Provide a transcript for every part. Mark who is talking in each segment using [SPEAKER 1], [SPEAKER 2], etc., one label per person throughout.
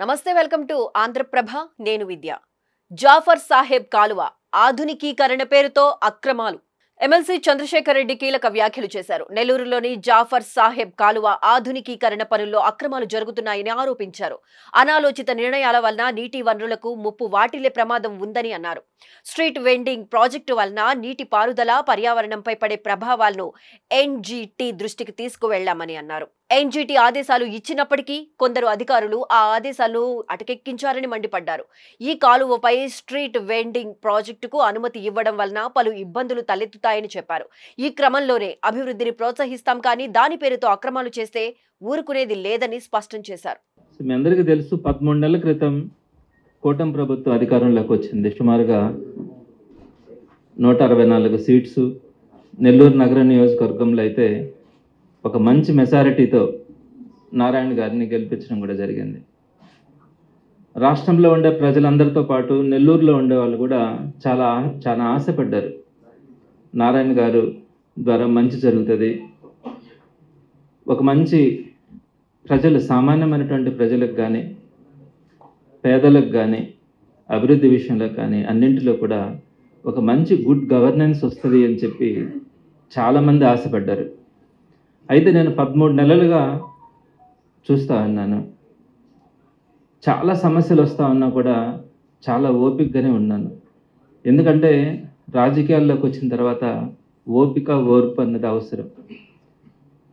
[SPEAKER 1] నమస్తే welcome to Andhraprabha నేను విద్య. జాఫర్ సాహెబ్ కాలువ ఆధునికీకరణ పేరుతో అక్రమాలు. ఎమ్మెల్సీ చంద్రశేఖర్ రెడ్డి కీలక వ్యాఖ్యలు చేశారు. నెల్లూరులోని జాఫర్ సాహెబ్ కాలువ ఆధునికీకరణ పనుల్లో అక్రమాలు జరుగుతున్నాయని ఆరోపించారు. అనాలోచిత నిర్ణయాల వలన నీటి వనరులకు ముప్పు వాటిల్లే ప్రమాదం ఉందని అన్నారు. స్ట్రీట్ వెండింగ్ ప్రాజెక్టు వలన నీటి పారుదల పర్యావరణంపై పడే ప్రభావాలను ఎన్జీటీ దృష్టికి తీసుకువెళ్లామని అన్నారు. ఎన్జీటీ ఆదేశాలు ఇచ్చినప్పటికీ కొందరు అధికారులు ఆ ఆదేశాలను అటకెక్కించారని మండిపడ్డారు. ఈ కాలువపై స్ట్రీట్ వెండింగ్ ప్రాజెక్టుకు అనుమతి ఇవ్వడం వలన పలు ఇబ్బందులు తలెత్తుతాయని చెప్పారు. ఈ క్రమంలోనే అభివృద్ధిని ప్రోత్సహిస్తాం కానీ దాని పేరుతో అక్రమాలు చేస్తే ఊరుకునేది లేదని స్పష్టం చేశారు.
[SPEAKER 2] మీ అందరికీ తెలుసు, 13 నెలల క్రితం కూటమి ప్రభుత్వం అధికారంలోకి వచ్చింది. సుమారుగా 164 సీట్స్. నెల్లూరు నగర నియోజకవర్గంలో అయితే ఒక మంచి మెజారిటీతో నారాయణ గారిని గెలిపించడం కూడా జరిగింది. రాష్ట్రంలో ఉండే ప్రజలందరితో పాటు నెల్లూరులో ఉండే వాళ్ళు కూడా చాలా ఆశపడ్డారు. నారాయణ గారు ద్వారా మంచి జరుగుతుంది, ఒక మంచి ప్రజలు, సామాన్యమైనటువంటి ప్రజలకు కానీ పేదలకు కానీ అభివృద్ధి విషయంలో కానీ అన్నింటిలో కూడా ఒక మంచి గుడ్ గవర్నెన్స్ వస్తుంది అని చెప్పి చాలామంది ఆశపడ్డారు. అయితే నేను 13 నెలలుగా చూస్తూ ఉన్నాను. చాలా సమస్యలు వస్తూ ఉన్నా కూడా చాలా ఓపికగానే ఉన్నాను. ఎందుకంటే రాజకీయాల్లోకి వచ్చిన తర్వాత ఓర్పు అన్నది అవసరం.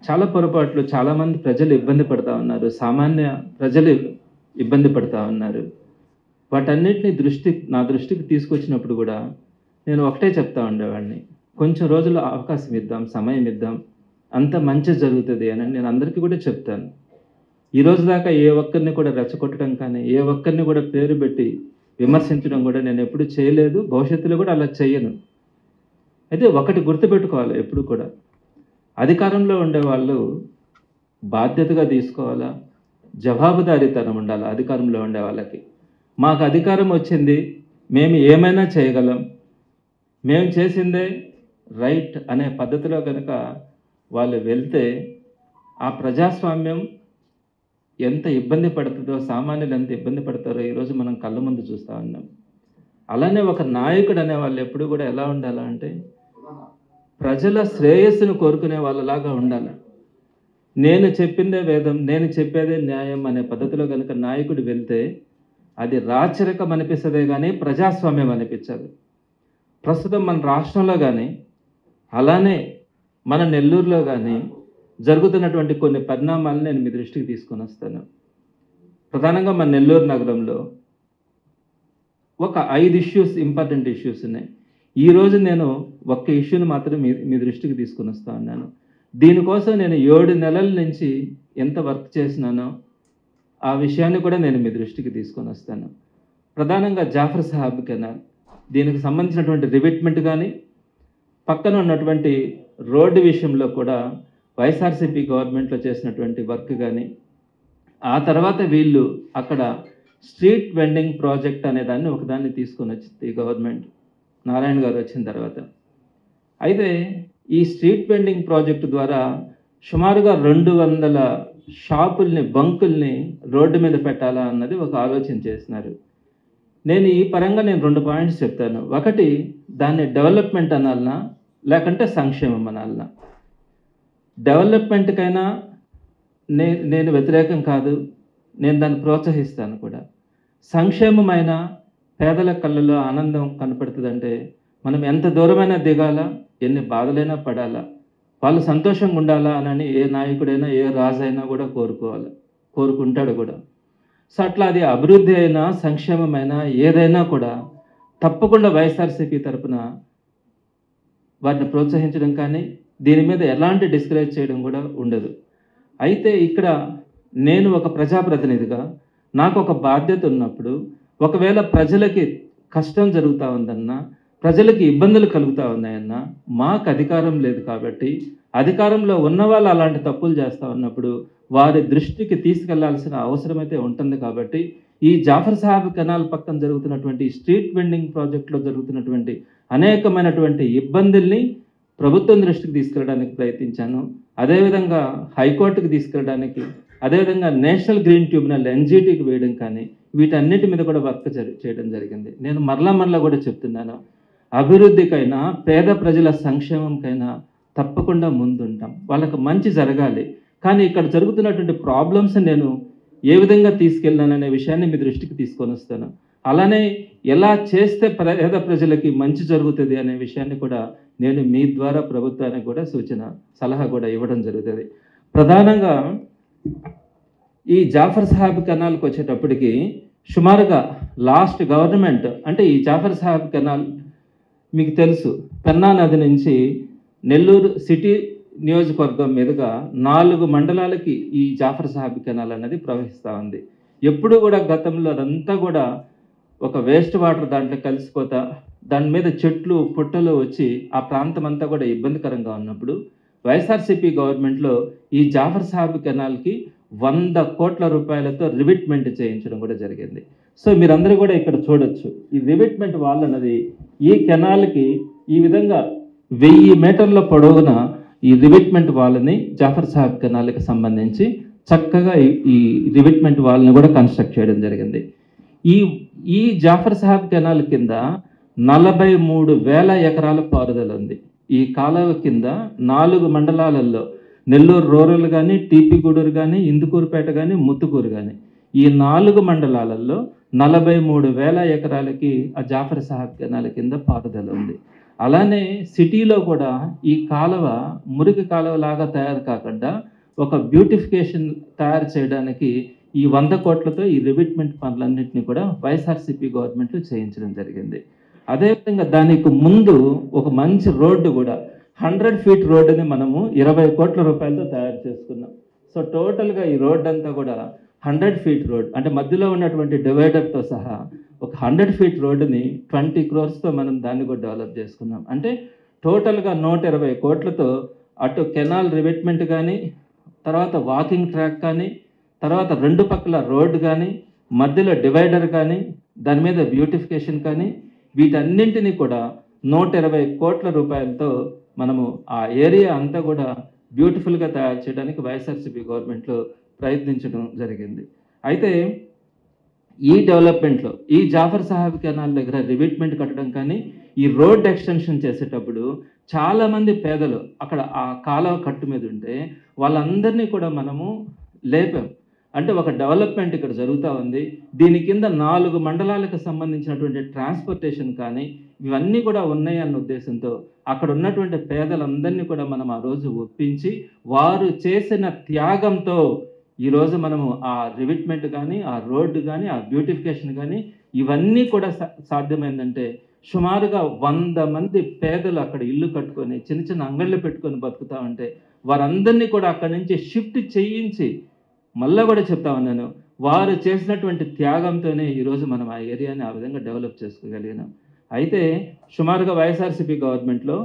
[SPEAKER 2] చాలా పొరపాట్లు, చాలామంది ప్రజలు ఇబ్బంది పడుతూ ఉన్నారు, సామాన్య ప్రజలు ఇబ్బంది పడుతూ ఉన్నారు. వాటన్నిటిని నా దృష్టికి తీసుకొచ్చినప్పుడు కూడా నేను ఒకటే చెప్తా ఉండేవాడిని, కొంచెం రోజులు అవకాశం ఇద్దాం, సమయం ఇద్దాం, అంత మంచి జరుగుతుంది అని నేను అందరికీ కూడా చెప్తాను. ఈరోజు దాకా ఏ ఒక్కరిని కూడా రెచ్చగొట్టడం కానీ ఏ ఒక్కరిని కూడా పేరు పెట్టి విమర్శించడం కూడా నేను ఎప్పుడు చేయలేదు, భవిష్యత్తులో కూడా అలా చేయను. అయితే ఒకటి గుర్తుపెట్టుకోవాలి, ఎప్పుడు కూడా అధికారంలో ఉండే వాళ్ళు బాధ్యతగా తీసుకోవాలా, జవాబుదారీతనం ఉండాలి. అధికారంలో ఉండే వాళ్ళకి మాకు అధికారం వచ్చింది, మేము ఏమైనా చేయగలం, మేము చేసిందే రైట్ అనే పద్ధతిలో కనుక వాళ్ళు వెళ్తే ఆ ప్రజాస్వామ్యం ఎంత ఇబ్బంది పడుతుందో, సామాన్యులు ఎంత ఇబ్బంది పడతారో ఈరోజు మనం కళ్ళ ముందు చూస్తూ ఉన్నాం. అలానే ఒక నాయకుడు అనే వాళ్ళు ఎప్పుడు కూడా ఎలా ఉండాలంటే ప్రజల శ్రేయస్సును కోరుకునే వాళ్ళలాగా ఉండాలి. నేను చెప్పిందే వేదం, నేను చెప్పేదే న్యాయం అనే పద్ధతిలో కనుక నాయకుడు వెళ్తే అది రాచరికం అనిపిస్తుందే కానీ ప్రజాస్వామ్యం అనిపించదు. ప్రస్తుతం మన రాష్ట్రంలో కానీ అలానే మన నెల్లూరులో కానీ జరుగుతున్నటువంటి కొన్ని పరిణామాలను నేను మీ దృష్టికి తీసుకొని వస్తాను. ప్రధానంగా మన నెల్లూరు నగరంలో ఒక 5 ఇంపార్టెంట్ ఇష్యూస్ ఉన్నాయి. ఈరోజు నేను ఒక్క ఇష్యూని మాత్రం మీ దృష్టికి తీసుకొని వస్తా ఉన్నాను. దీనికోసం నేను 7 నెలల నుంచి ఎంత వర్క్ చేసినానో ఆ విషయాన్ని కూడా నేను మీ దృష్టికి తీసుకొని వస్తాను. ప్రధానంగా జాఫర్ సాహెబ్ కెనాల్, దీనికి సంబంధించినటువంటి రివిట్మెంట్ కానీ పక్కన ఉన్నటువంటి రోడ్డు విషయంలో కూడా వైఎస్ఆర్సీపీ గవర్నమెంట్లో చేసినటువంటి వర్క్ కానీ, ఆ తర్వాత వీళ్ళు అక్కడ స్ట్రీట్ వెండింగ్ ప్రాజెక్ట్ అనే దాన్ని ఒకదాన్ని తీసుకొని వచ్చింది ఈ గవర్నమెంట్, నారాయణ గారు వచ్చిన తర్వాత. అయితే ఈ స్ట్రీట్ వెండింగ్ ప్రాజెక్టు ద్వారా సుమారుగా 200 షాపుల్ని, బంకుల్ని రోడ్డు మీద పెట్టాలా అన్నది ఒక ఆలోచన చేస్తున్నారు. నేను ఈ పరంగా 2 పాయింట్స్ చెప్తాను. ఒకటి, దాన్ని డెవలప్మెంట్ అనాలనా లేకంటే సంక్షేమం అనాలనా. డెవలప్మెంట్కైనా నేను వ్యతిరేకం కాదు, నేను దాన్ని ప్రోత్సహిస్తాను కూడా. సంక్షేమమైన పేదల కళ్ళలో ఆనందం కనపడుతుందంటే మనం ఎంత దూరమైనా దిగాల, ఎన్ని బాధలైనా పడాలా, వాళ్ళు సంతోషంగా ఉండాలా అని ఏ నాయకుడైనా ఏ రాజైనా కూడా కోరుకుంటాడు కూడా. సో అట్లా అది అభివృద్ధి అయినా సంక్షేమమైనా ఏదైనా కూడా తప్పకుండా వైఎస్ఆర్సీపీ తరఫున వారిని ప్రోత్సహించడం కానీ దీని మీద ఎలాంటి డిస్కరేజ్ చేయడం కూడా ఉండదు. అయితే ఇక్కడ నేను ఒక ప్రజాప్రతినిధిగా నాకు ఒక బాధ్యత ఉన్నప్పుడు, ఒకవేళ ప్రజలకి కష్టం జరుగుతూ ఉందన్నా, ప్రజలకి ఇబ్బందులు కలుగుతూ ఉన్నాయన్నా, మాకు అధికారం లేదు కాబట్టి అధికారంలో ఉన్న వాళ్ళు అలాంటి తప్పులు చేస్తూ ఉన్నప్పుడు వారి దృష్టికి తీసుకెళ్లాల్సిన అవసరం అయితే ఉంటుంది. కాబట్టి ఈ జాఫర్ సాహెబ్ కెనాల్ పక్కన జరుగుతున్నటువంటి స్ట్రీట్ వెండింగ్ ప్రాజెక్టులో జరుగుతున్నటువంటి అనేకమైనటువంటి ఇబ్బందుల్ని ప్రభుత్వం దృష్టికి తీసుకెళ్ళడానికి ప్రయత్నించాను. అదేవిధంగా హైకోర్టుకి తీసుకెళ్ళడానికి అదేవిధంగా నేషనల్ గ్రీన్ ట్రిబ్యునల్ ఎన్జిటికి వేయడం కానీ వీటన్నిటి మీద కూడా వర్క్ చేయడం జరిగింది. నేను మరలా కూడా చెప్తున్నాను, అభివృద్ధికైనా పేద ప్రజల సంక్షేమంకైనా తప్పకుండా ముందుంటాం. వాళ్ళకు మంచి జరగాలి. కానీ ఇక్కడ జరుగుతున్నటువంటి ప్రాబ్లమ్స్ నేను ఏ విధంగా తీసుకెళ్ళాననే విషయాన్ని మీ దృష్టికి తీసుకొని వస్తాను. అలానే ఎలా చేస్తే పేద ప్రజలకి మంచి జరుగుతుంది అనే విషయాన్ని కూడా నేను మీ ద్వారా ప్రభుత్వానికి కూడా సలహా కూడా ఇవ్వడం జరుగుతుంది. ప్రధానంగా ఈ జాఫర్ సాహెబ్ కెనాల్కి వచ్చేటప్పటికి సుమారుగా లాస్ట్ గవర్నమెంట్ అంటే ఈ జాఫర్ సాహెబ్ కెనాల్ మీకు తెలుసు, పెన్నా నది నుంచి నెల్లూరు సిటీ నియోజకవర్గం మీదుగా 4 మండలాలకి ఈ జాఫర్ సాహెబ్ కెనాల్ అనేది ప్రవహిస్తూ ఉంది. ఎప్పుడు కూడా గతంలో అదంతా కూడా ఒక వేస్ట్ వాటర్ దాంట్లో కలిసిపోతా దాని మీద చెట్లు పుట్టలు వచ్చి ఆ ప్రాంతం అంతా కూడా ఇబ్బందికరంగా ఉన్నప్పుడు వైఎస్ఆర్సీపీ గవర్నమెంట్లో ఈ జాఫర్ సాహెబ్ కెనాల్కి 100 కోట్ల రూపాయలతో రివిట్మెంట్ చేయించడం కూడా జరిగింది. సో మీరందరూ కూడా ఇక్కడ చూడొచ్చు, ఈ రివిట్మెంట్ వాల్ అన్నది ఈ కెనాల్కి ఈ విధంగా 1000 మీటర్ల పొడవున ఈ రివిట్మెంట్ వాల్ని జాఫర్ సాహెబ్ కెనాల్కి సంబంధించి చక్కగా ఈ రివిట్మెంట్ వాల్ని కూడా కన్స్ట్రక్ట్ చేయడం జరిగింది. ఈ జాఫర్ సాహెబ్ కెనాల్ కింద 43,000 ఎకరాల పారుదల ఉంది. ఈ కాలువ కింద 4 మండలాలలో నెల్లూరు రూరల్ కానీ, టీపీగూడూరు కానీ, ఇందుకూరుపేట కానీ, ముత్తుకూరు కానీ ఈ 4 మండలాలలో 43,000 ఎకరాలకి ఆ జాఫర్ సాహెబ్ కెనాల్ కింద పారుదల ఉంది. అలానే సిటీలో కూడా ఈ కాలువ మురికి కాలువ లాగా తయారు కాకుండా ఒక బ్యూటిఫికేషన్ తయారు చేయడానికి ఈ 100 కోట్లతో ఈ రివిట్మెంట్ పనులన్నింటినీ కూడా వైఎస్ఆర్సీపీ గవర్నమెంట్లో చేయించడం జరిగింది. అదేవిధంగా దానికి ముందు ఒక మంచి రోడ్డు కూడా 100 ఫీట్ రోడ్డుని మనము 20 కోట్ల రూపాయలతో తయారు చేసుకున్నాం. సో టోటల్గా ఈ రోడ్ అంతా కూడా 100 ఫీట్ రోడ్ అంటే మధ్యలో ఉన్నటువంటి డివైడర్తో సహా ఒక 100 ఫీట్ రోడ్డుని 20 crores మనం దాన్ని కూడా డెవలప్ చేసుకున్నాం. అంటే టోటల్గా 120 కోట్లతో అటు కెనాల్ రివిట్మెంట్ కానీ, తర్వాత వాకింగ్ ట్రాక్ కానీ, తర్వాత 2 పక్కల రోడ్ కానీ, మధ్యలో డివైడర్ కానీ, దాని మీద బ్యూటిఫికేషన్ కానీ వీటన్నింటినీ కూడా 120 కోట్ల రూపాయలతో మనము ఆ ఏరియా అంతా కూడా బ్యూటిఫుల్గా తయారు చేయడానికి వైఎస్ఆర్సీపీ గవర్నమెంట్లో ప్రయత్నించడం జరిగింది. అయితే ఈ డెవలప్మెంట్లో ఈ జాఫర్ సాహెబ్ కెనాల్ దగ్గర రివిట్మెంట్ కట్టడం కానీ, ఈ రోడ్ ఎక్స్టెన్షన్ చేసేటప్పుడు చాలామంది పేదలు అక్కడ ఆ కాలువ కట్టు మీద ఉంటే వాళ్ళందరినీ కూడా మనము లేపాం. అంటే ఒక డెవలప్మెంట్ ఇక్కడ జరుగుతూ ఉంది. దీని కింద 4 మండలాలకు సంబంధించినటువంటి ట్రాన్స్పోర్టేషన్ కానీ ఇవన్నీ కూడా ఉన్నాయి అన్న ఉద్దేశంతో అక్కడ ఉన్నటువంటి పేదలందరినీ కూడా మనం ఆ రోజు ఒప్పించి వారు చేసిన త్యాగంతో ఈరోజు మనము ఆ రివిట్మెంట్ కానీ, ఆ రోడ్డు కానీ, ఆ బ్యూటిఫికేషన్ కానీ ఇవన్నీ కూడా సాధ్యమైందంటే సుమారుగా 100 మంది పేదలు అక్కడ ఇల్లు కట్టుకొని చిన్న చిన్న అంగళ్ళు పెట్టుకొని బతుకుతా ఉంటే వారందరినీ కూడా అక్కడి నుంచి షిఫ్ట్ చేయించి మళ్ళీ కూడా చెప్తా ఉన్నాను, వారు చేసినటువంటి త్యాగంతోనే ఈరోజు మనం ఆ ఏరియాని ఆ విధంగా డెవలప్ చేసుకోగలిగినాం. అయితే సుమారుగా వైఎస్ఆర్సీపీ గవర్నమెంట్లో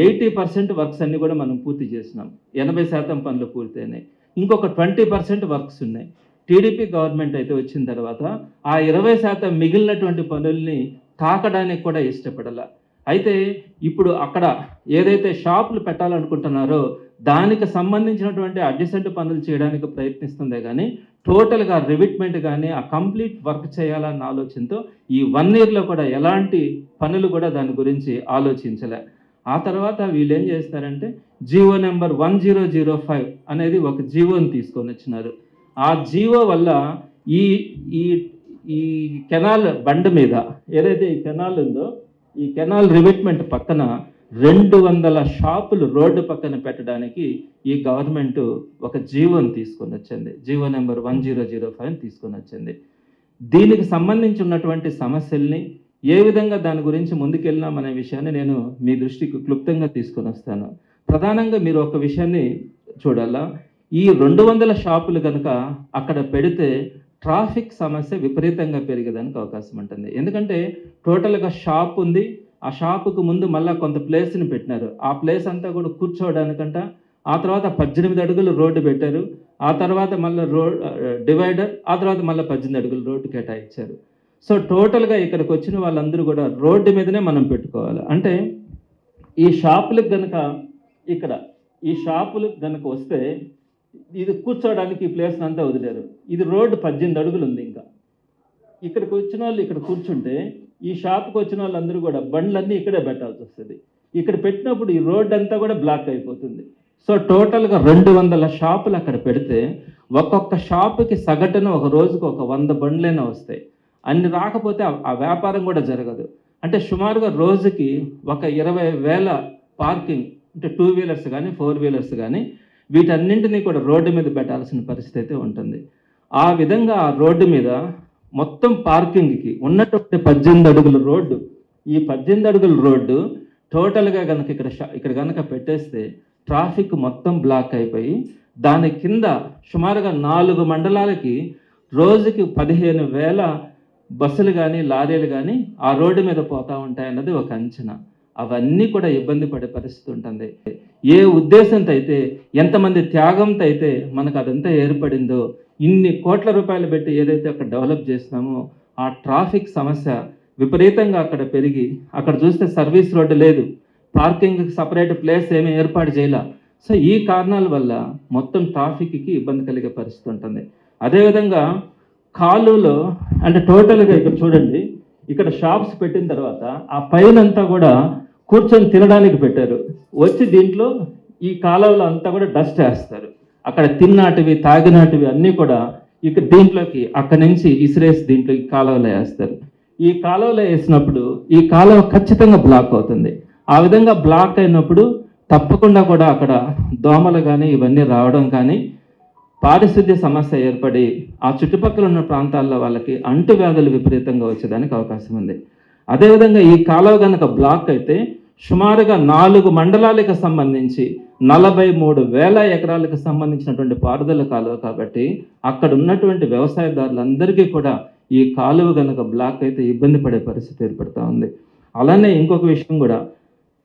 [SPEAKER 2] 80% వర్క్స్ అన్నీ కూడా మనం పూర్తి చేసినాం. 80% పనులు పూర్తయినాయి. ఇంకొక 20% వర్క్స్ ఉన్నాయి. టీడీపీ గవర్నమెంట్ అయితే వచ్చిన తర్వాత ఆ 20% మిగిలినటువంటి పనుల్ని తాకడానికి కూడా ఇష్టపడాల. అయితే ఇప్పుడు అక్కడ ఏదైతే షాపులు పెట్టాలనుకుంటున్నారో దానికి సంబంధించినటువంటి అడ్జసెంట్ పనులు చేయడానికి ప్రయత్నిస్తుందే కానీ టోటల్గా రివిట్మెంట్ కానీ ఆ కంప్లీట్ వర్క్ చేయాలన్న ఆలోచనతో ఈ 1 yearలో కూడా ఎలాంటి పనులు కూడా దాని గురించి ఆలోచించలే. ఆ తర్వాత వీళ్ళు ఏం చేస్తారంటే జీవో నెంబర్ 1005 అనేది ఒక జీవోని తీసుకొని వచ్చినారు. ఆ జీవో వల్ల ఈ ఈ ఈ కెనాల్ బండ్ మీద ఏదైతే ఈ కెనాల్ ఉందో ఈ కెనాల్ రివిట్మెంట్ పక్కన 200 షాపులు రోడ్డు పక్కన పెట్టడానికి ఈ గవర్నమెంట్ ఒక జీవోని తీసుకొని వచ్చింది. జీవో నెంబర్ 1005 తీసుకొని వచ్చింది. దీనికి సంబంధించి ఉన్నటువంటి సమస్యల్ని ఏ విధంగా దాని గురించి ముందుకెళ్ళినామనే విషయాన్ని నేను మీ దృష్టికి క్లుప్తంగా తీసుకొని వస్తాను. ప్రధానంగా మీరు ఒక విషయాన్ని చూడాలా, ఈ 200 షాపులు కనుక అక్కడ పెడితే ట్రాఫిక్ సమస్య విపరీతంగా పెరిగేదానికి అవకాశం ఉంటుంది. ఎందుకంటే టోటల్గా షాప్ ఉంది, ఆ షాపుకు ముందు మళ్ళీ కొంత ప్లేస్ని పెట్టినారు. ఆ ప్లేస్ అంతా కూడా కూర్చోవడానికంట. ఆ తర్వాత 18 అడుగులు రోడ్డు పెట్టారు. ఆ తర్వాత మళ్ళీ డివైడర్, ఆ తర్వాత మళ్ళీ 18 అడుగులు రోడ్డు కేటాయించారు. సో టోటల్గా ఇక్కడికి వచ్చిన వాళ్ళందరూ కూడా రోడ్డు మీదనే మనం పెట్టుకోవాలి. అంటే ఈ షాపులకు కనుక ఇక్కడ ఈ షాపులకు కనుక వస్తే ఇది కూర్చోవడానికి ఈ ప్లేస్ అంతా వదిలేరు. ఇది రోడ్డు 18 అడుగులు ఉంది. ఇంకా ఇక్కడికి వచ్చిన వాళ్ళు ఇక్కడ కూర్చుంటే ఈ షాప్కి వచ్చిన వాళ్ళందరూ కూడా బండ్లన్నీ ఇక్కడే పెట్టాల్సి వస్తుంది. ఇక్కడ పెట్టినప్పుడు ఈ రోడ్ అంతా కూడా బ్లాక్ అయిపోతుంది. సో టోటల్గా 200 షాపులు అక్కడ పెడితే ఒక్కొక్క షాపుకి సగటున ఒక రోజుకు ఒక 100 బండ్లైనా వస్తాయి. అన్ని రాకపోతే ఆ వ్యాపారం కూడా జరగదు. అంటే సుమారుగా రోజుకి ఒక 20,000 పార్కింగ్, అంటే 2 వీలర్స్ కానీ 4 వీలర్స్ కానీ వీటన్నింటినీ కూడా రోడ్డు మీద పెట్టాల్సిన పరిస్థితి అయితే ఉంటుంది. ఆ విధంగా ఆ రోడ్డు మీద మొత్తం పార్కింగ్కి ఉన్నటువంటి 18 అడుగుల రోడ్డు, ఈ 18 అడుగుల రోడ్డు టోటల్గా కనుక ఇక్కడ కనుక పెట్టేస్తే ట్రాఫిక్ మొత్తం బ్లాక్ అయిపోయి దాని కింద సుమారుగా 4 మండలాలకి రోజుకి 15,000 బస్సులు కానీ లారీలు కానీ ఆ రోడ్డు మీద పోతూ ఉంటాయన్నది ఒక అంచనా. అవన్నీ కూడా ఇబ్బంది పడే పరిస్థితి ఉంటుంది. ఏ ఉద్దేశంతో అయితే, ఎంతమంది త్యాగంతో అయితే మనకు అదంతా ఏర్పడిందో, ఇన్ని కోట్ల రూపాయలు పెట్టి ఏదైతే అక్కడ డెవలప్ చేస్తున్నామో ఆ ట్రాఫిక్ సమస్య విపరీతంగా అక్కడ పెరిగి, అక్కడ చూస్తే సర్వీస్ రోడ్డు లేదు, పార్కింగ్కి సపరేట్ ప్లేస్ ఏమీ ఏర్పాటు చేయాల. సో ఈ కారణాల వల్ల మొత్తం ట్రాఫిక్కి ఇబ్బంది కలిగే పరిస్థితి ఉంటుంది. అదేవిధంగా కాలువలో అంటే టోటల్గా ఇక్కడ చూడండి, ఇక్కడ షాప్స్ పెట్టిన తర్వాత ఆ పైనంతా కూడా కూర్చొని తినడానికి పెట్టారు. వచ్చి దీంట్లో ఈ కాలువలో అంతా కూడా డస్ట్ వేస్తారు. అక్కడ తిన్నాటివి తాగినాటివి అన్నీ కూడా ఇక దీంట్లోకి అక్కడి నుంచి ఇసిరేసి దీంట్లోకి కాలువలో వేస్తారు. ఈ కాలువలో వేసినప్పుడు ఈ కాలువ ఖచ్చితంగా బ్లాక్ అవుతుంది. ఆ విధంగా బ్లాక్ అయినప్పుడు తప్పకుండా కూడా అక్కడ దోమలు కానీ ఇవన్నీ రావడం కానీ పారిశుద్ధ్య సమస్య ఏర్పడి ఆ చుట్టుపక్కల ఉన్న ప్రాంతాల్లో వాళ్ళకి అంటువ్యాధులు విపరీతంగా వచ్చేదానికి అవకాశం ఉంది. అదేవిధంగా ఈ కాలువ కనుక బ్లాక్ అయితే సుమారుగా 4 మండలాలకు సంబంధించి 43,000 ఎకరాలకు సంబంధించినటువంటి పారుదల కాలువ కాబట్టి అక్కడ ఉన్నటువంటి వ్యవసాయదారులందరికీ కూడా ఈ కాలువ కనుక బ్లాక్ అయితే ఇబ్బంది పడే పరిస్థితి ఏర్పడుతూ ఉంది. అలానే ఇంకొక విషయం కూడా,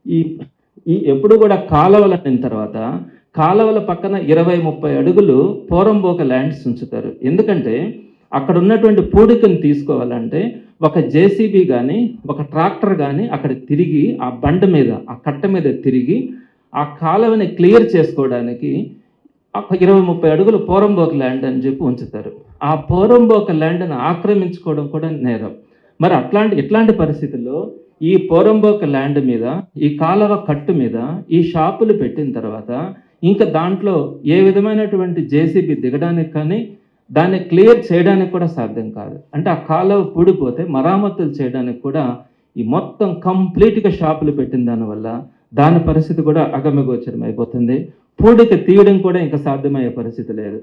[SPEAKER 2] ఈ ఎప్పుడు కూడా కాలువలు అయిన తర్వాత కాలువల పక్కన 20-30 అడుగులు పోరంబోక ల్యాండ్స్ ఉంచుతారు. ఎందుకంటే అక్కడ ఉన్నటువంటి పూడికను తీసుకోవాలంటే ఒక జేసీబీ కానీ ఒక ట్రాక్టర్ కానీ అక్కడ తిరిగి ఆ బండ మీద ఆ కట్ట మీద తిరిగి ఆ కాలువని క్లియర్ చేసుకోవడానికి 20-30 అడుగులు పోరంబోక ల్యాండ్ అని చెప్పి ఉంచుతారు. ఆ పోరంబోక ల్యాండ్ని ఆక్రమించుకోవడం కూడా నేరం. మరి ఇట్లాంటి పరిస్థితుల్లో ఈ పోరంబోక ల్యాండ్ మీద ఈ కాలువ కట్టు మీద ఈ షాపులు పెట్టిన తర్వాత ఇంకా దాంట్లో ఏ విధమైనటువంటి జేసీబీ దిగడానికి కానీ దాన్ని క్లియర్ చేయడానికి కూడా సాధ్యం కాదు. అంటే ఆ కాలువ పూడిపోతే మరామతులు చేయడానికి కూడా ఈ మొత్తం కంప్లీట్గా షాపులు పెట్టిన దానివల్ల దాని పరిస్థితి కూడా అగమ్యగోచరం అయిపోతుంది. పూడిక తీయడం కూడా ఇంకా సాధ్యమయ్యే పరిస్థితి లేదు.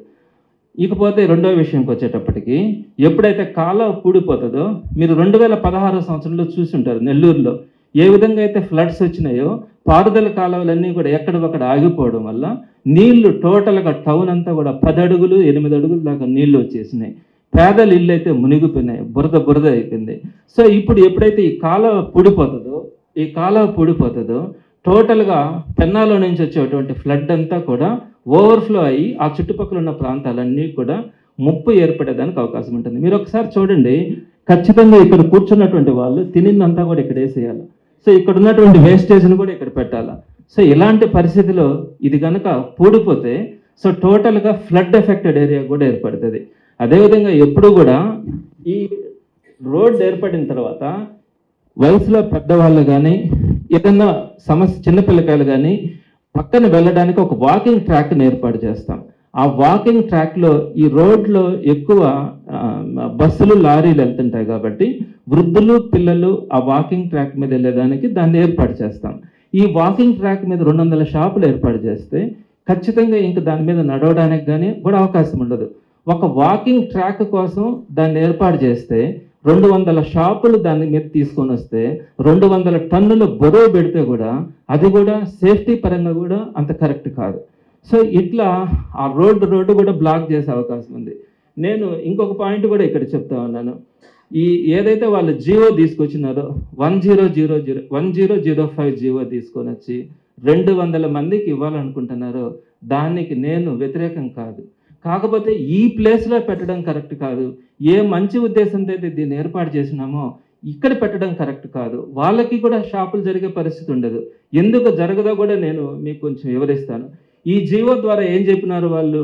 [SPEAKER 2] ఇకపోతే రెండో విషయంకి వచ్చేటప్పటికి, ఎప్పుడైతే కాలువ పూడిపోతుందో మీరు 2016 సంవత్సరంలో చూసుంటారు నెల్లూరులో ఏ విధంగా అయితే ఫ్లడ్స్ వచ్చినాయో పారుదల కాలువలన్నీ కూడా ఎక్కడొక్కడ ఆగిపోవడం వల్ల నీళ్లు టోటల్గా టౌన్ అంతా కూడా 10 అడుగులు 8 అడుగుల దాకా నీళ్లు వచ్చేసినాయి. పేదల ఇళ్ళు అయితే మునిగిపోయినాయి, బురద అయిపోయింది. సో ఇప్పుడు ఎప్పుడైతే ఈ కాలువ పూడిపోతుందో టోటల్గా పెన్నాలో నుంచి వచ్చేటువంటి ఫ్లడ్ అంతా కూడా ఓవర్ఫ్లో అయ్యి ఆ చుట్టుపక్కల ఉన్న ప్రాంతాలన్నీ కూడా ముప్పు ఏర్పడేదానికి అవకాశం ఉంటుంది. మీరు ఒకసారి చూడండి, ఖచ్చితంగా ఇక్కడ కూర్చున్నటువంటి వాళ్ళు తినిందంతా కూడా ఇక్కడ వేసేయాలి. సో ఇక్కడ ఉన్నటువంటి వేస్టేజ్ని కూడా ఇక్కడ పెట్టాలి. సో ఇలాంటి పరిస్థితిలో ఇది కనుక పూడిపోతే సో టోటల్గా ఫ్లడ్ ఎఫెక్టెడ్ ఏరియా కూడా ఏర్పడుతుంది. అదేవిధంగా ఎప్పుడు కూడా ఈ రోడ్ ఏర్పడిన తర్వాత వయసులో పెద్దవాళ్ళు కానీ ఏదన్నా చిన్నపిల్లకాయలు కానీ పక్కన వెళ్ళడానికి ఒక వాకింగ్ ట్రాక్ని ఏర్పాటు చేస్తాం. ఆ వాకింగ్ ట్రాక్లో ఈ రోడ్లో ఎక్కువ బస్సులు లారీలు వెళ్తుంటాయి కాబట్టి వృద్ధులు పిల్లలు ఆ వాకింగ్ ట్రాక్ మీద వెళ్ళేదానికి దాన్ని ఏర్పాటు చేస్తాం. ఈ వాకింగ్ ట్రాక్ మీద 200 షాపులు ఏర్పాటు చేస్తే ఖచ్చితంగా ఇంక దాని మీద నడవడానికి కానీ కూడా అవకాశం ఉండదు. ఒక వాకింగ్ ట్రాక్ కోసం దాన్ని ఏర్పాటు చేస్తే 200 షాపులు దాని మీద తీసుకొని వస్తే 200 టన్నుల బరువు పెడితే కూడా అది కూడా సేఫ్టీ పరంగా కూడా అంత కరెక్ట్ కాదు. సో ఇట్లా ఆ రోడ్డు కూడా బ్లాక్ చేసే అవకాశం ఉంది. నేను ఇంకొక పాయింట్ కూడా ఇక్కడ చెప్తా ఉన్నాను. ఈ ఏదైతే వాళ్ళు జియో తీసుకొచ్చినారో 1005 జియో తీసుకొని వచ్చి 200 మందికి ఇవ్వాలనుకుంటున్నారో దానికి నేను వ్యతిరేకం కాదు. కాకపోతే ఈ ప్లేస్లో పెట్టడం కరెక్ట్ కాదు. ఏ మంచి ఉద్దేశంతో అయితే దీన్ని ఏర్పాటు చేసినామో ఇక్కడ పెట్టడం కరెక్ట్ కాదు. వాళ్ళకి కూడా షాపులు జరిగే పరిస్థితి ఉండదు. ఎందుకు జరగదో కూడా నేను మీకు కొంచెం వివరిస్తాను. ఈ జీవో ద్వారా ఏం చెప్పినారు వాళ్ళు?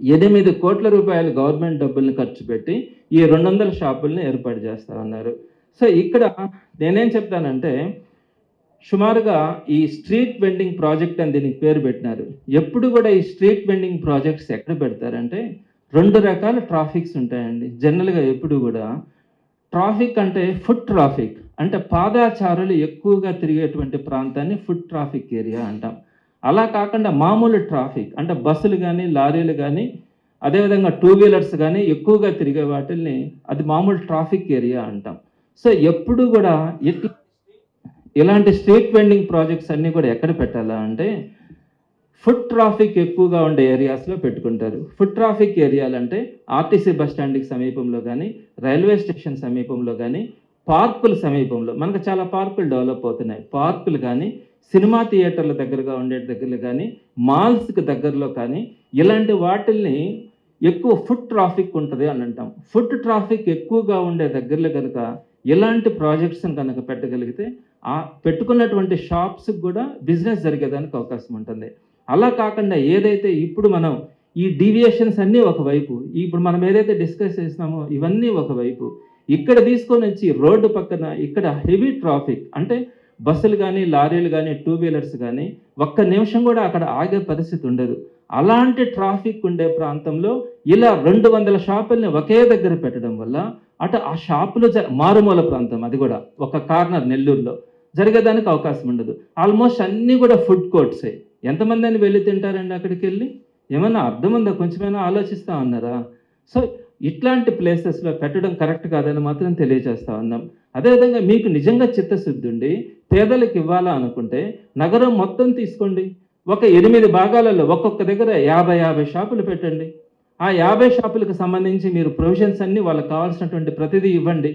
[SPEAKER 2] 8 కోట్ల రూపాయలు గవర్నమెంట్ డబ్బుల్ని ఖర్చు పెట్టి ఈ 200 షాపుల్ని ఏర్పాటు చేస్తా ఉన్నారు. సో ఇక్కడ నేనేం చెప్తానంటే, సుమారుగా ఈ స్ట్రీట్ వెండింగ్ ప్రాజెక్ట్ అని దీనికి పేరు పెట్టినారు. ఎప్పుడు కూడా ఈ స్ట్రీట్ వెండింగ్ ప్రాజెక్ట్స్ ఎక్కడ పెడతారంటే, 2 రకాల ట్రాఫిక్స్ ఉంటాయండి. జనరల్గా ఎప్పుడు కూడా ట్రాఫిక్ అంటే ఫుట్ ట్రాఫిక్, అంటే పాదాచారులు ఎక్కువగా తిరిగేటువంటి ప్రాంతాన్ని ఫుట్ ట్రాఫిక్ ఏరియా అంటాం. అలా కాకుండా మామూలు ట్రాఫిక్ అంటే బస్సులు కానీ, లారీలు కానీ, అదేవిధంగా 2 వీలర్స్ కానీ ఎక్కువగా తిరిగే వాటిల్ని అది మామూలు ట్రాఫిక్ ఏరియా అంటాం. సో ఎప్పుడు కూడా ఇలాంటి స్ట్రీట్ వెండింగ్ ప్రాజెక్ట్స్ అన్నీ కూడా ఎక్కడ పెట్టాలా అంటే, ఫుట్ ట్రాఫిక్ ఎక్కువగా ఉండే ఏరియాస్లో పెట్టుకుంటారు. ఫుట్ ట్రాఫిక్ ఏరియాలు అంటే ఆర్టీసీ బస్ స్టాండ్కి సమీపంలో కానీ, రైల్వే స్టేషన్ సమీపంలో కానీ, పార్కుల సమీపంలో మనకు చాలా పార్కులు డెవలప్ అవుతున్నాయి. పార్కులు కానీ, సినిమా థియేటర్ల దగ్గరగా ఉండే దగ్గరలో కానీ, మాల్స్కి దగ్గరలో కానీ, ఇలాంటి వాటిల్ని ఎక్కువ ఫుట్ ట్రాఫిక్ ఉంటుంది అని అంటాం. ఫుట్ ట్రాఫిక్ ఎక్కువగా ఉండే దగ్గరలో కనుక ఇలాంటి ప్రాజెక్ట్స్ని కనుక పెట్టగలిగితే ఆ పెట్టుకున్నటువంటి షాప్స్కి కూడా బిజినెస్ జరిగేదానికి అవకాశం ఉంటుంది. అలా కాకుండా ఏదైతే ఇప్పుడు మనం ఈ డీవియేషన్స్ అన్నీ ఒకవైపు, ఇప్పుడు మనం ఏదైతే డిస్కస్ చేసినామో ఇవన్నీ ఒకవైపు, ఇక్కడ తీసుకొని వచ్చి రోడ్డు పక్కన ఇక్కడ హెవీ ట్రాఫిక్ అంటే బస్సులు కానీ, లారీలు కానీ, 2 వీలర్స్ కానీ ఒక్క నిమిషం కూడా అక్కడ ఆగే పరిస్థితి ఉండదు. అలాంటి ట్రాఫిక్ ఉండే ప్రాంతంలో ఇలా 200 షాపుల్ని ఒకే దగ్గర పెట్టడం వల్ల అటు ఆ షాపులు మారుమూల ప్రాంతం, అది కూడా ఒక కార్నర్ నెల్లూరులో జరిగేదానికి అవకాశం ఉండదు. ఆల్మోస్ట్ అన్నీ కూడా ఫుడ్ కోర్ట్సే. ఎంతమంది అని వెళ్ళి తింటారండి అక్కడికి వెళ్ళి? ఏమన్నా అర్థం ఉందా? కొంచెమైనా ఆలోచిస్తూ ఉన్నారా? సో ఇట్లాంటి ప్లేసెస్లో పెట్టడం కరెక్ట్ కాదని మాత్రం తెలియజేస్తూ ఉన్నాం. అదేవిధంగా మీకు నిజంగా చిత్తశుద్ధి ఉండి పేదలకు ఇవ్వాలా అనుకుంటే నగరం మొత్తం తీసుకోండి, ఒక 8 భాగాలలో ఒక్కొక్క దగ్గర 50 షాపులు పెట్టండి. ఆ 50 షాపులకు సంబంధించి మీరు ప్రొవిజన్స్ అన్నీ వాళ్ళకి కావాల్సినటువంటి ప్రతిదీ ఇవ్వండి.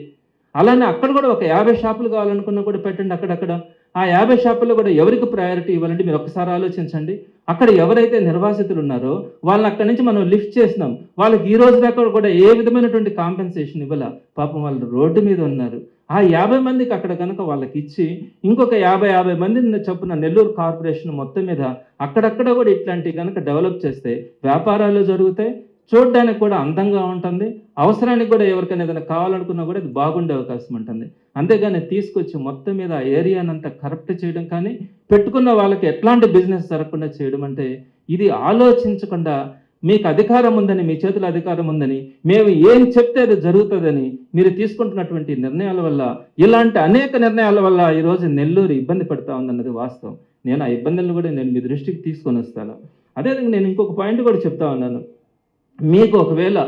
[SPEAKER 2] అలానే అక్కడ కూడా ఒక 50 షాపులు కావాలనుకున్నా కూడా పెట్టండి. అక్కడక్కడ ఆ 50 షాపుల్లో కూడా ఎవరికి ప్రయారిటీ ఇవ్వాలంటే మీరు ఒకసారి ఆలోచించండి. అక్కడ ఎవరైతే నిర్వాసితులు ఉన్నారో వాళ్ళని అక్కడి నుంచి మనం లిఫ్ట్ చేసినాం, వాళ్ళకి ఈ రోజు దాకా కూడా ఏ విధమైనటువంటి కాంపెన్సేషన్ ఇవ్వాల. పాపం వాళ్ళు రోడ్డు మీద ఉన్నారు. ఆ 50 మందికి అక్కడ కనుక వాళ్ళకి ఇచ్చి ఇంకొక 50 మందిని చొప్పున నెల్లూరు కార్పొరేషన్ మొత్తం మీద అక్కడక్కడ కూడా ఇట్లాంటివి కనుక డెవలప్ చేస్తే వ్యాపారాలు జరుగుతాయి, చూడడానికి కూడా అందంగా ఉంటుంది, అవసరానికి కూడా ఎవరికైనా ఏదైనా కావాలనుకున్నా కూడా ఇది బాగుండే అవకాశం ఉంటుంది. అంతేగాని తీసుకొచ్చి మొత్తం మీద ఆ ఏరియానంతా కరప్ట్ చేయడం కానీ, పెట్టుకున్న వాళ్ళకి ఎట్లాంటి బిజినెస్ జరగకుండా చేయడం అంటే, ఇది ఆలోచించకుండా మీకు అధికారం ఉందని, మీ చేతిలో అధికారం ఉందని, మేము ఏం చెప్తే అది జరుగుతుందని మీరు తీసుకుంటున్నటువంటి నిర్ణయాల వల్ల, ఇలాంటి అనేక నిర్ణయాల వల్ల ఈరోజు నెల్లూరు ఇబ్బంది పడుతూ ఉందన్నది వాస్తవం. నేను ఆ ఇబ్బందులను కూడా నేను మీ దృష్టికి తీసుకొని వస్తాను. అదేవిధంగా నేను ఇంకొక పాయింట్ కూడా చెప్తా ఉన్నాను. మీకు ఒకవేళ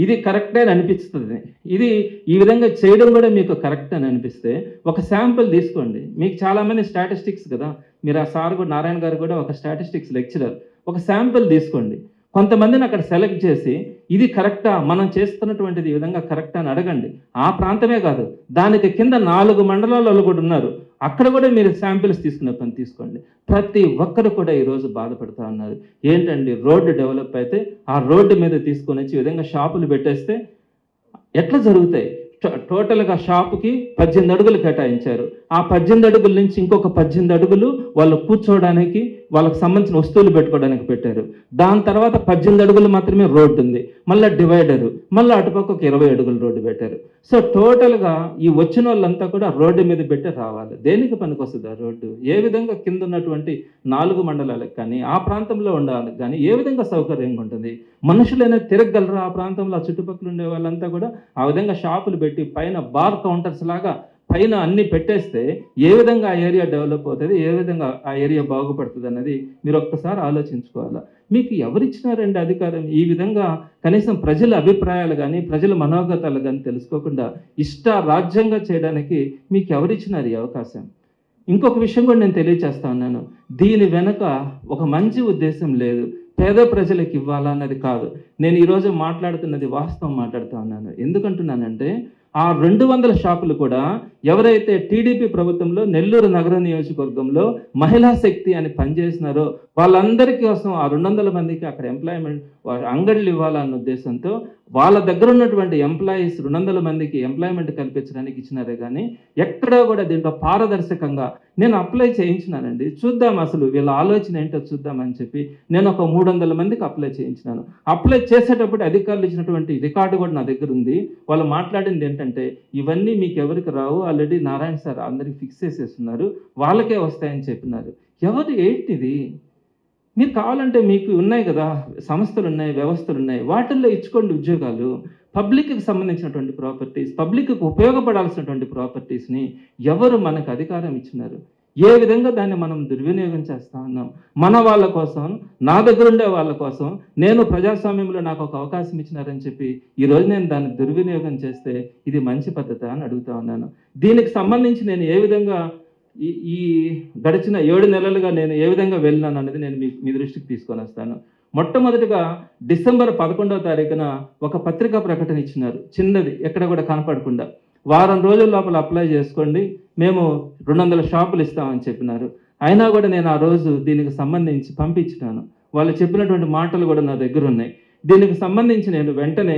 [SPEAKER 2] ఇది కరెక్టే అని అనిపిస్తుంది, ఇది ఈ విధంగా చేయడం కూడా మీకు కరెక్ట్ అని అనిపిస్తే ఒక శాంపుల్ తీసుకోండి. మీకు చాలామంది స్టాటిస్టిక్స్ కదా, మీరు ఆ సార్ కూడా నారాయణ గారు కూడా ఒక స్టాటిస్టిక్స్ లెక్చరర్. ఒక శాంపుల్ తీసుకోండి, కొంతమందిని అక్కడ సెలెక్ట్ చేసి ఇది కరెక్టా, మనం చేస్తున్నటువంటిది ఈ విధంగా కరెక్టా అని అడగండి. ఆ ప్రాంతమే కాదు, దానికి కింద 4 మండలాలు కూడా ఉన్నారు, అక్కడ కూడా మీరు శాంపిల్స్ తీసుకునే పని తీసుకోండి. ప్రతి ఒక్కరు కూడా ఈరోజు బాధపడుతూ ఉన్నారు. ఏంటండి, రోడ్డు డెవలప్ అయితే ఆ రోడ్డు మీద తీసుకొని వచ్చి ఈ విధంగా షాపులు పెట్టేస్తే ఎట్లా జరుగుతాయి? టోటల్గా షాపుకి 18 అడుగులు కేటాయించారు. ఆ 18 అడుగుల నుంచి ఇంకొక 18 అడుగులు వాళ్ళు కూర్చోవడానికి, వాళ్ళకి సంబంధించిన వస్తువులు పెట్టుకోవడానికి పెట్టారు. దాని తర్వాత 18 అడుగులు మాత్రమే రోడ్డు ఉంది, మళ్ళీ డివైడరు, మళ్ళీ అటుపక్క ఒక 20 అడుగులు రోడ్డు పెట్టారు. సో టోటల్గా ఈ వచ్చిన వాళ్ళంతా కూడా రోడ్డు మీద పెట్టి రావాలి. దేనికి పనికొస్తుంది ఆ రోడ్డు? ఏ విధంగా కింద ఉన్నటువంటి 4 మండలాలకు కానీ, ఆ ప్రాంతంలో ఉండాలి కానీ ఏ విధంగా సౌకర్యంగా ఉంటుంది? మనుషులైనా తిరగలరా ఆ ప్రాంతంలో? చుట్టుపక్కల ఉండే వాళ్ళంతా కూడా ఆ విధంగా షాపులు పెట్టి పైన బార్ కౌంటర్స్ లాగా పైన అన్ని పెట్టేస్తే ఏ విధంగా ఆ ఏరియా డెవలప్ అవుతుంది, ఏ విధంగా ఆ ఏరియా బాగుపడుతుంది అన్నది మీరు ఒక్కసారి ఆలోచించుకోవాలా. మీకు ఎవరిచ్చినారండి అధికారం? ఈ విధంగా కనీసం ప్రజల అభిప్రాయాలు కానీ, ప్రజల మనోగతాలు కానీ తెలుసుకోకుండా రాజ్యంగా చేయడానికి మీకు ఎవరిచ్చినారు ఈ అవకాశం? ఇంకొక విషయం కూడా నేను తెలియచేస్తా ఉన్నాను, దీని వెనుక ఒక మంచి ఉద్దేశం లేదు, పేద ప్రజలకు ఇవ్వాలన్నది కాదు. నేను ఈరోజు మాట్లాడుతున్నది వాస్తవం మాట్లాడుతూ ఉన్నాను. ఎందుకంటున్నానంటే ఆ 200 షాపులు కూడా ఎవరైతే టీడీపీ ప్రభుత్వంలో నెల్లూరు నగర నియోజకవర్గంలో మహిళా శక్తి అని పనిచేసినారో వాళ్ళందరి కోసం ఆ 200 మందికి అక్కడ ఎంప్లాయ్మెంట్ అంగళ్ళు ఇవ్వాలన్న ఉద్దేశంతో వాళ్ళ దగ్గర ఉన్నటువంటి ఎంప్లాయీస్ 200 మందికి ఎంప్లాయ్మెంట్ కల్పించడానికి ఇచ్చినారే కానీ ఎక్కడా కూడా దీంట్లో పారదర్శకంగా నేను అప్లై చేయించినానండి. చూద్దాం అసలు వీళ్ళ ఆలోచన ఏంటో చూద్దామని చెప్పి నేను ఒక 300 మందికి అప్లై చేయించినాను. అప్లై చేసేటప్పుడు అధికారులు ఇచ్చినటువంటి రికార్డు కూడా నా దగ్గర ఉంది. వాళ్ళు మాట్లాడింది ఏంటంటే ఇవన్నీ మీకు ఎవరికి రావు, ఆల్రెడీ నారాయణ సార్ అందరికి ఫిక్స్ చేసేస్తున్నారు, వాళ్ళకే వస్తాయని చెప్పినారు. ఎవరు ఏంటిది? మీరు కావాలంటే మీకు ఉన్నాయి కదా, సంస్థలు ఉన్నాయి, వ్యవస్థలు ఉన్నాయి, వాటిల్లో ఇచ్చుకోండి ఉద్యోగాలు. పబ్లిక్కి సంబంధించినటువంటి ప్రాపర్టీస్, పబ్లిక్కి ఉపయోగపడాల్సినటువంటి ప్రాపర్టీస్ని ఎవరు మనకు అధికారం ఇచ్చినారు? ఏ విధంగా దాన్ని మనం దుర్వినియోగం చేస్తా ఉన్నాం? మన వాళ్ళ కోసం, నా దగ్గర ఉండే వాళ్ళ కోసం, నేను ప్రజాస్వామ్యంలో నాకు ఒక అవకాశం ఇచ్చినారని చెప్పి ఈరోజు నేను దాన్ని దుర్వినియోగం చేస్తే ఇది మంచి పద్ధతి అని అడుగుతా ఉన్నాను. దీనికి సంబంధించి నేను ఏ విధంగా ఈ గడిచిన 7 నెలలుగా నేను ఏ విధంగా వెళ్ళినాను అనేది నేను మీ దృష్టికి తీసుకొని వస్తాను. మొట్టమొదటిగా డిసెంబర్ 11వ తారీఖున ఒక పత్రికా ప్రకటన ఇచ్చినారు, చిన్నది, ఎక్కడ కూడా కనపడకుండా. వారం రోజుల లోపల అప్లై చేసుకోండి, మేము 200 షాపులు ఇస్తామని చెప్పినారు. అయినా కూడా నేను ఆ రోజు దీనికి సంబంధించి పంపించినాను. వాళ్ళు చెప్పినటువంటి మాటలు కూడా నా దగ్గర ఉన్నాయి. దీనికి సంబంధించి నేను వెంటనే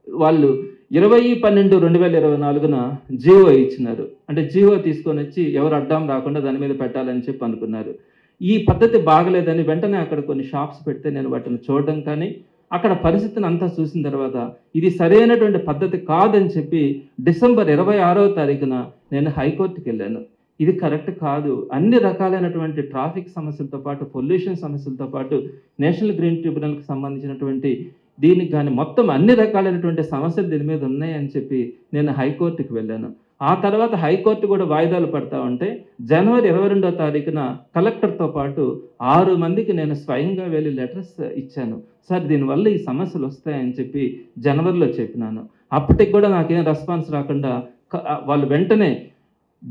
[SPEAKER 2] వాళ్ళు 20/12/2024న జీవో ఇచ్చినారు. అంటే జీవో తీసుకొని వచ్చి ఎవరు అడ్డం రాకుండా దాని మీద పెట్టాలని చెప్పి అనుకున్నారు. ఈ పద్ధతి బాగలేదని వెంటనే అక్కడ కొన్ని షాప్స్ పెడితే నేను వాటిని చూడడం కానీ అక్కడ పరిస్థితిని అంతా చూసిన తర్వాత ఇది సరైనటువంటి పద్ధతి కాదని చెప్పి డిసెంబర్ 26వ తారీఖున నేను హైకోర్టుకి వెళ్ళాను. ఇది కరెక్ట్ కాదు, అన్ని రకాలైనటువంటి ట్రాఫిక్ సమస్యలతో పాటు పొల్యూషన్ సమస్యలతో పాటు నేషనల్ గ్రీన్ ట్రిబ్యునల్కి సంబంధించినటువంటి దీనికి కానీ మొత్తం అన్ని రకాలైనటువంటి సమస్యలు దీని మీద ఉన్నాయని చెప్పి నేను హైకోర్టుకి వెళ్ళాను. ఆ తర్వాత హైకోర్టు కూడా వాయిదాలు పడతా ఉంటే జనవరి 22వ తారీఖున కలెక్టర్తో పాటు 6 మందికి నేను స్వయంగా వెళ్ళి లెటర్స్ ఇచ్చాను. సార్ దీనివల్ల ఈ సమస్యలు వస్తాయని చెప్పి జనవరిలో చెప్పినాను. అప్పటికి కూడా నాకేం రెస్పాన్స్ రాకుండా వాళ్ళు వెంటనే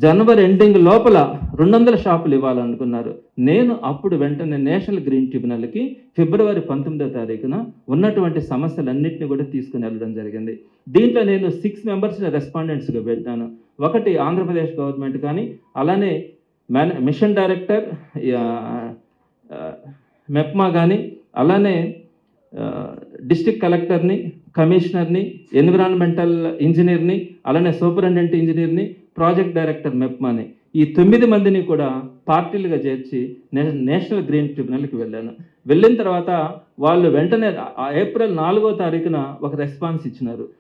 [SPEAKER 2] జనవరి ఎండింగ్ లోపల 200 షాపులు ఇవ్వాలనుకున్నారు. నేను అప్పుడు వెంటనే నేషనల్ గ్రీన్ ట్రిబ్యునల్కి ఫిబ్రవరి 19వ తారీఖున ఉన్నటువంటి సమస్యలన్నింటినీ కూడా తీసుకుని వెళ్ళడం జరిగింది. దీంట్లో నేను 6 మెంబర్స్ని రెస్పాండెంట్స్గా పెట్టాను. ఒకటి ఆంధ్రప్రదేశ్ గవర్నమెంట్ కానీ, అలానే మిషన్ డైరెక్టర్ మెప్మా కానీ, అలానే డిస్ట్రిక్ట్ కలెక్టర్ని, కమిషనర్ని, ఎన్విరాన్మెంటల్ ఇంజనీర్ని, అలానే సూపరింటెండెంట్ ఇంజనీర్ని, ప్రాజెక్ట్ డైరెక్టర్ మెప్మాని, ఈ 9 మందిని కూడా పార్టీలుగా చేర్చి నేషనల్ గ్రీన్ ట్రిబ్యునల్కి వెళ్ళాను. వెళ్ళిన తర్వాత వాళ్ళు వెంటనే ఏప్రిల్ 4వ తారీఖున ఒక రెస్పాన్స్ ఇచ్చినారు.